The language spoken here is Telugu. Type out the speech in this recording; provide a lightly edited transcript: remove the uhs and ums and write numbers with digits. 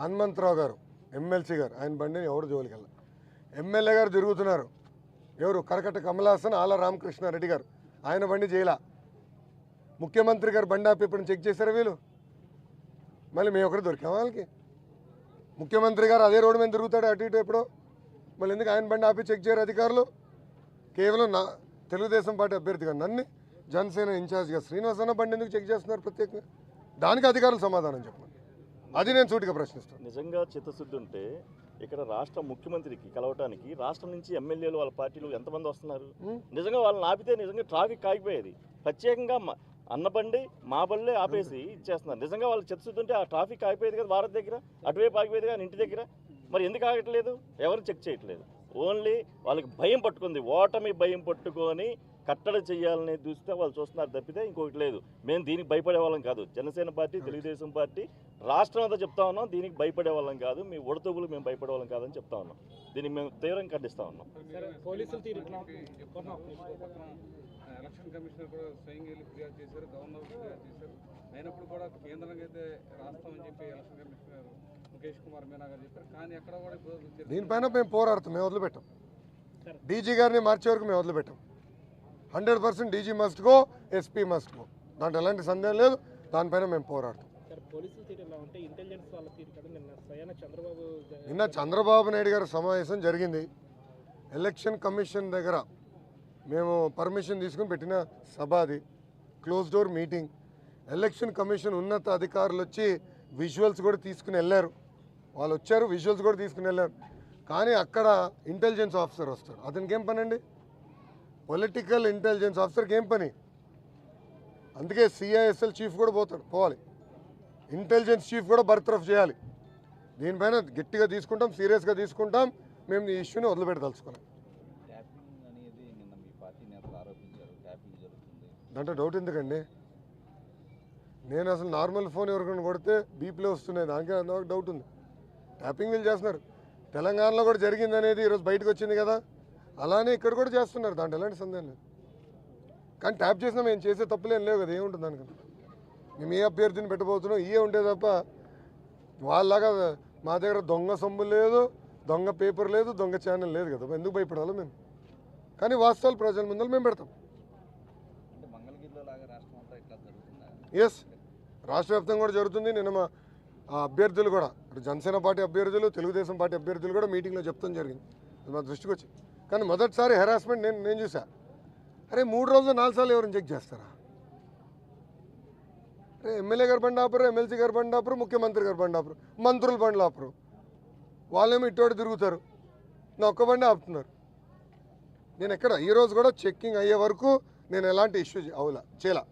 హనుమంతరావు గారు ఎమ్మెల్సీ గారు ఆయన బండిని ఎవరు జోలికెళ్ళ. ఎమ్మెల్యే గారు తిరుగుతున్నారు, ఎవరు కరకట్ట కమలాసన్ ఆల రామకృష్ణారెడ్డి గారు, ఆయన బండి జైలా. ముఖ్యమంత్రి గారు బండి ఆపి ఇప్పుడు చెక్ చేశారు వీళ్ళు. మళ్ళీ మేము ఒకరు దొరికాం వాళ్ళకి. ముఖ్యమంత్రి గారు అదే రోడ్డు మీద తిరుగుతాడు అటు ఇటు ఎప్పుడో, మళ్ళీ ఎందుకు ఆయన బండి ఆపి చెక్ చేయరు అధికారులు? కేవలం నా తెలుగుదేశం పార్టీ అభ్యర్థిగా నన్ను జనసేన ఇన్ఛార్జ్గా శ్రీనివాస్ అన్న బండి ఎందుకు చెక్ చేస్తున్నారు ప్రత్యేకంగా? దానికి అధికారులు సమాధానం చెప్పండి. అది నేను సూటిగా ప్రశ్నిస్తాను. నిజంగా చిత్తశుద్ధి ఉంటే ఇక్కడ రాష్ట్ర ముఖ్యమంత్రికి కలవటానికి రాష్ట్రం నుంచి ఎమ్మెల్యేలు వాళ్ళ పార్టీలు ఎంతమంది వస్తున్నారు? నిజంగా వాళ్ళని ఆపితే నిజంగా ట్రాఫిక్ ఆగిపోయేది. ప్రత్యేకంగా అన్న బండి మా బళ్ళే ఆపేసి ఇచ్చేస్తున్నారు. నిజంగా వాళ్ళు చిత్తశుద్ధి ఉంటే ఆ ట్రాఫిక్ ఆగిపోయేది కదా, భారత్ దగ్గర అటువైపు ఆగిపోయేది కానీ ఇంటి దగ్గర. మరి ఎందుకు ఆగట్లేదు? ఎవరు చెక్ చేయట్లేదు. ఓన్లీ వాళ్ళకి భయం పట్టుకుంది, ఓటమి భయం పట్టుకొని కట్టడి చేయాలని చూస్తే వాళ్ళు చూస్తున్నారు తప్పితే ఇంకొకటి లేదు. మేము దీనికి భయపడే వాళ్ళం కాదు. జనసేన పార్టీ, తెలుగుదేశం పార్టీ రాష్ట్రం అంతా చెప్తా ఉన్నాం, దీనికి భయపడే వాళ్ళం కాదు. మీ ఉడతగులు మేము భయపడే వాళ్ళం కాదని చెప్తా ఉన్నాం. దీనికి మేము తీవ్రంగా ఖండిస్తా ఉన్నాం. ఎలక్షన్ కమిషనర్ కూడా స్వయంగా వెళ్ళి ఫిర్యాదు చేశారు, గవర్నర్ ఫిర్యాదు చేశారు. అయినప్పుడు కూడా కేంద్రంగా అయితే రాస్తామని చెప్పి ఎలక్షన్ కమిషనర్ ముఖేష్ కుమార్ మీనా గారు చెప్పారు. కానీ ఎక్కడ కూడా దీనిపైన మేము పోరాడుతాం, మేము వదిలిపెట్టాం. డీజీ గారిని మార్చే వరకు మేము వదిలిపెట్టాం. 100% DG must go, SP must go, దాంట్లో ఎలాంటి సందేహం లేదు. దానిపైన మేము పోరాడతాం. నిన్న చంద్రబాబు నాయుడు గారి సమావేశం జరిగింది. ఎలక్షన్ కమిషన్ దగ్గర మేము పర్మిషన్ తీసుకుని పెట్టిన సభ అది, close door meeting. Election commission ఉన్నత అధికారులు వచ్చి విజువల్స్ కూడా తీసుకుని వెళ్ళారు. వాళ్ళు వచ్చారు, విజువల్స్ కూడా తీసుకుని వెళ్ళారు. కానీ అక్కడ ఇంటెలిజెన్స్ ఆఫీసర్ వస్తారు. అతనికి ఏం పని అండి? పొలిటికల్ ఇంటెలిజెన్స్ ఆఫీసర్కి ఏం పని? అందుకే సిఐఎస్ఎల్ చీఫ్ కూడా పోవాలి, ఇంటెలిజెన్స్ చీఫ్ కూడా బర్తరఫ్ చేయాలి. దీనిపైన గట్టిగా తీసుకుంటాం, సీరియస్గా తీసుకుంటాం. మేము ఈ ఇష్యూని వదిలిపెట్టదలుచుకోవాలి. దాంట్లో డౌట్ ఎందుకండి? నేను అసలు నార్మల్ ఫోన్ ఎవరికైనా కొడితే బీపీలో వస్తున్నాయి, దానికే నాకు డౌట్ ఉంది. ట్యాపింగ్ వీళ్ళు చేస్తున్నారు. తెలంగాణలో కూడా జరిగింది అనేది ఈరోజు బయటకు వచ్చింది కదా, అలానే ఇక్కడ కూడా చేస్తున్నారు. దాంట్లో ఎలాంటి సందేహం లేదు. కానీ ట్యాప్ చేసినా మేము చేసే తప్పులేం లేవు కదా, ఏముంటుంది దానికన్నా? మేము ఏ అభ్యర్థిని పెట్టబోతున్నాం ఇవే ఉంటే తప్ప వాళ్ళలాగా మా దగ్గర దొంగ సొమ్ము లేదు, దొంగ పేపర్ లేదు, దొంగ ఛానల్ లేదు కదా. ఎందుకు భయపడాలో మేము? కానీ వాస్తవాలు ప్రజల ముందర మేము పెడతాం. ఎస్, రాష్ట్ర వ్యాప్తంగా కూడా జరుగుతుంది. నిన్న మా అభ్యర్థులు కూడా, జనసేన పార్టీ అభ్యర్థులు, తెలుగుదేశం పార్టీ అభ్యర్థులు కూడా మీటింగ్లో చెప్తాం జరిగింది. అది మా దృష్టికి వచ్చి. కానీ మొదటిసారి హెరాస్మెంట్ నేను చూసా. అరే 3 రోజులు 4 సార్లు ఎవరిని చెక్ చేస్తారా? అరే ఎమ్మెల్యే గారు బండి ఆపరు, ఎమ్మెల్సీ గారు బండి ఆపరు, ముఖ్యమంత్రి గారు బండి ఆపరు, మంత్రులు బండ్లు ఆపరు. వాళ్ళేమో ఇటువంటి తిరుగుతారు, నా ఒక్క బండి ఆపుతున్నారు. నేను ఎక్కడ ఈరోజు కూడా చెక్కింగ్ అయ్యే వరకు నేను ఎలాంటి ఇష్యూ చేయలా.